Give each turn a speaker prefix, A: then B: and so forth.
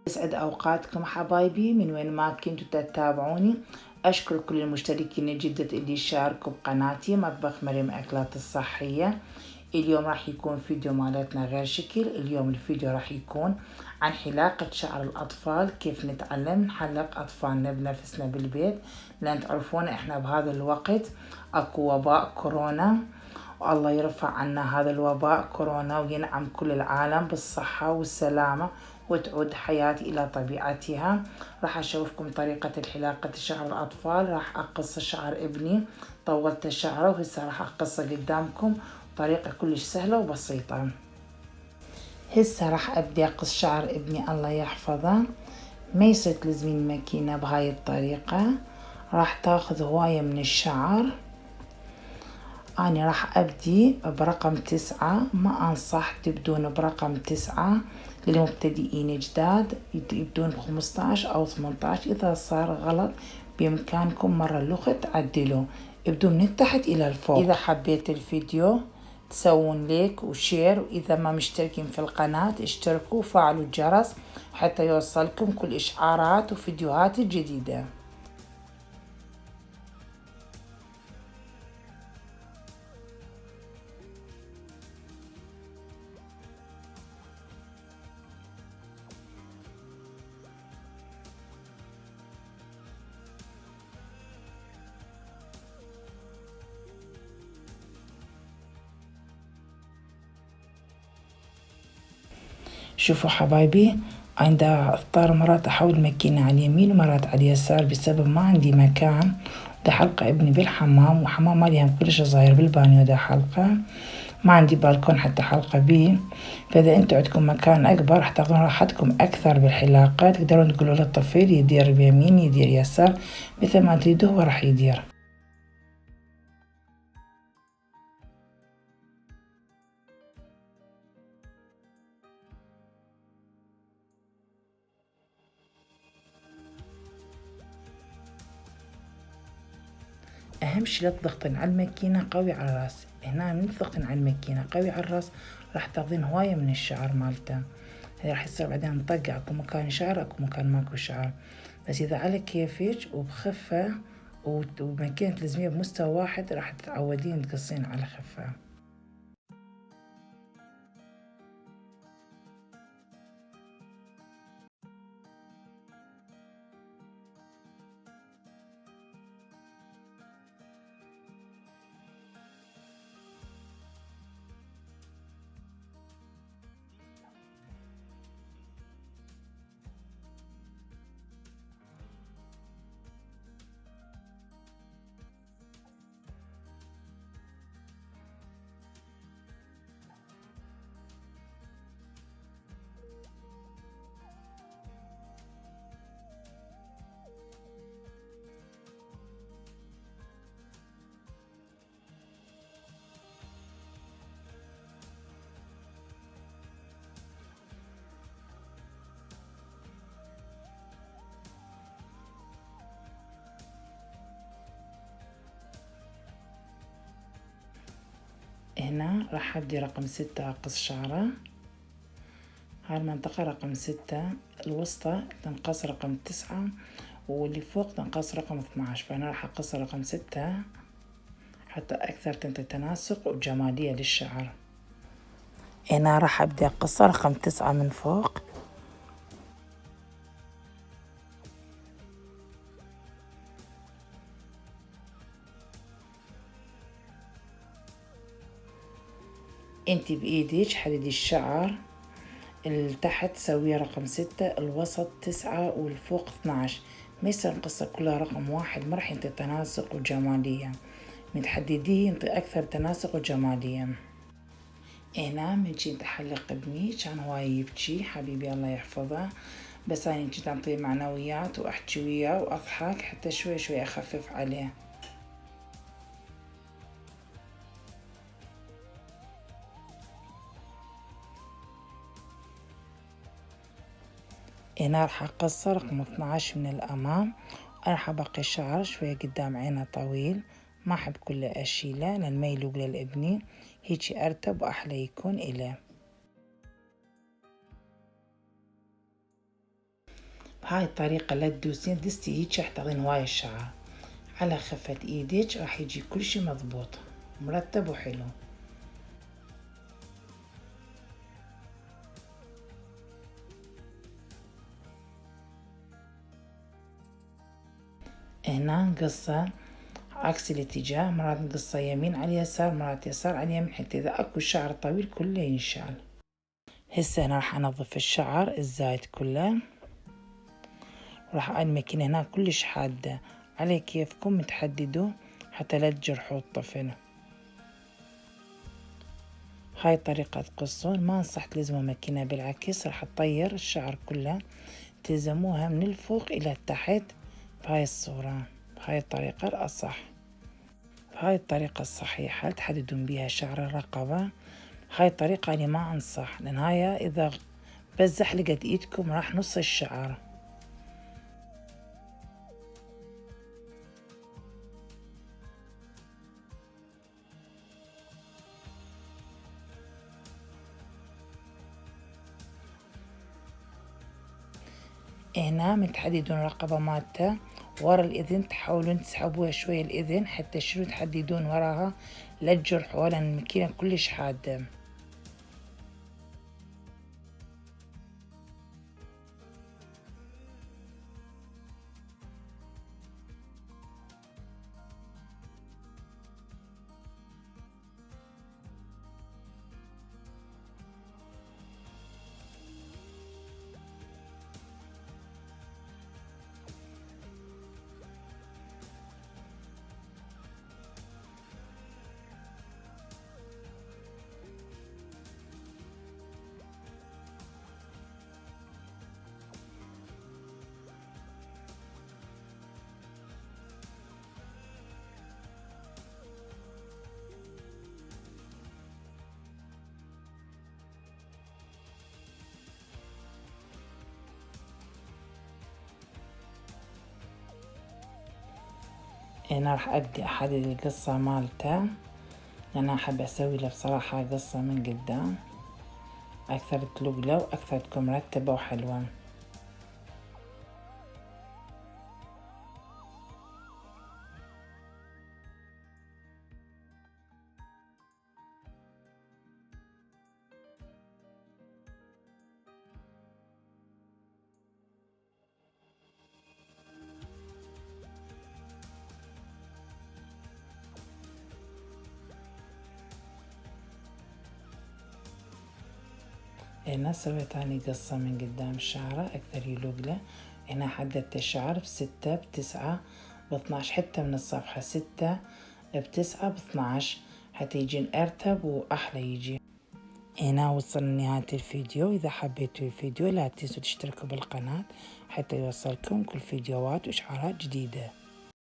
A: يسعد أوقاتكم حبايبي من وين ما كنتوا تتابعوني. أشكر كل المشتركين الجدد اللي يشاركوا بقناتي مطبخ مريم أكلات الصحية. اليوم راح يكون فيديو مالتنا غير شكل. اليوم الفيديو راح يكون عن حلاقة شعر الأطفال، كيف نتعلم نحلق أطفالنا بنفسنا بالبيت، لأن تعرفون إحنا بهذا الوقت أكو وباء كورونا، والله يرفع عنا هذا الوباء كورونا وينعم كل العالم بالصحة والسلامة وتعود حياتي إلى طبيعتها. راح أشوفكم طريقة الحلاقة شعر الأطفال. راح أقص شعر ابني، طولت شعره وهسه راح أقصه قدامكم، طريقة كلش سهلة وبسيطة. هسه راح أبدي أقص شعر ابني الله يحفظه. ما يصير تلزمين الماكينة بهاي الطريقة، راح تاخذ هواية من الشعر. أنا راح أبدي برقم 9، ما أنصح تبدون برقم 9 للمبتدئين جداد، يبدون ب15 أو 18. إذا صار غلط بإمكانكم مرة الأخرى تعدلوا، ابدوا من التحت إلى الفوق. إذا حبيت الفيديو تسوون ليك وشير، وإذا ما مشتركين في القناة اشتركوا وفعلوا الجرس حتى يوصلكم كل إشعارات وفيديوهات جديدة. شوفوا حبايبي، عندها اضطر مرات احول الماكينة على اليمين ومرات على اليسار بسبب ما عندي مكان. دا حلقة ابني بالحمام، وحمام مالي هم كلش صغير بالبانيو، دا حلقة ما عندي بالكون حتى حلقة بيه. فاذا انتوا عندكم مكان اكبر راح تاخذون راحتكم اكثر بالحلاقة، تقدرون تقولوا للطفل يدير بيمين يدير يسار مثل ما تريدوا هو راح يدير. اهم شي لا تضغطين على الماكينة قوي على الراس. هنا من تضغطين على الماكينة قوي على الراس راح تاخذين هواية من الشعر مالته. هي راح يصير بعدين مطقع، اكو مكان شعر اكو مكان ماكو شعر. بس اذا على كيفك وبخفة وماكينة تلزميها بمستوى واحد راح تتعودين تقصين على خفة. هنا راح ابدي رقم 6 اقص شعره. هاي المنطقة رقم 6، الوسطى تنقص رقم 9، واللي فوق تنقص رقم 12. فأنا راح أقص رقم 6 حتى أكثر تنطي تناسق وجمالية للشعر. هنا راح أبدي أقص رقم 9 من فوق. انتي بإيدك حددي الشعر، التحت سويه رقم 6، الوسط 9، والفوق 12. ما يصير نقصه كلها رقم واحد، ما راح ينطي تناسق وجمالية. متحدديه ينطي أكثر تناسق وجمالية. هنا من جيت أحلق ابني كان هواي يبكي حبيبي الله يحفظه، بس أنا جيت أعطيه معنويات وأحكي وياه وأضحك حتى شوي شوي أخفف عليه. هنا راح أقص رقم 12 من الأمام. أنا راح أبقي الشعر شوية قدام عينه طويل، ما أحب كله أشيله لأن ما يلوق للابني، هيجي أرتب وأحلى يكون إله. بهاي الطريقة لا تدوسين دستي هيج راح تاخذين هواي الشعر على خفة ايدك، راح يجي كل شي مضبوط مرتب وحلو. هنا نقصه عكس الاتجاه، مرات نقصه يمين على اليسار، مرات يسار على اليمين، حتى اذا اكو شعر طويل كله ينشال. هسه انا راح انظف الشعر الزايد كله، راح المكن هنا كلش حادة، على كيفكم تحددوا حتى لا تجرحوا الطفل. هاي طريقة تقصون، ما انصح تلزموا مكينة، بالعكس راح تطير الشعر كله، تلزموها من الفوق الى تحت بهاي الصورة، بهاي الطريقة الأصح. بهاي الطريقة الصحيحة تحددون بيها شعر الرقبة. هاي الطريقة أنا ما أنصح، لأن هاي إذا بس زحلقت إيدكم راح نص الشعر. هنا من تحددون الرقبة مالته ورا الإذن، تحاولون تسحبوها شوية الإذن حتى شنو تحددون وراها لا تجرحوها، لأن الماكينة كلش حادة. هنا راح أبدي أحدد القصة مالته، أنا أحب أسوي له بصراحة قصة من قدام أكثر تلوق له وأكثر تكون مرتبة وحلوة. هنا سويت اني قصة من قدام الشعرة أكثر يلوق له. هنا حددت الشعر ب6 ب9 ب12، حتى من الصفحة 6 ب9 ب12 حتى يجي أرتب وأحلى يجي. هنا وصلنا لنهاية الفيديو. إذا حبيتوا الفيديو لا تنسوا تشتركوا بالقناة حتى يوصلكم كل فيديوهات وإشعارات جديدة.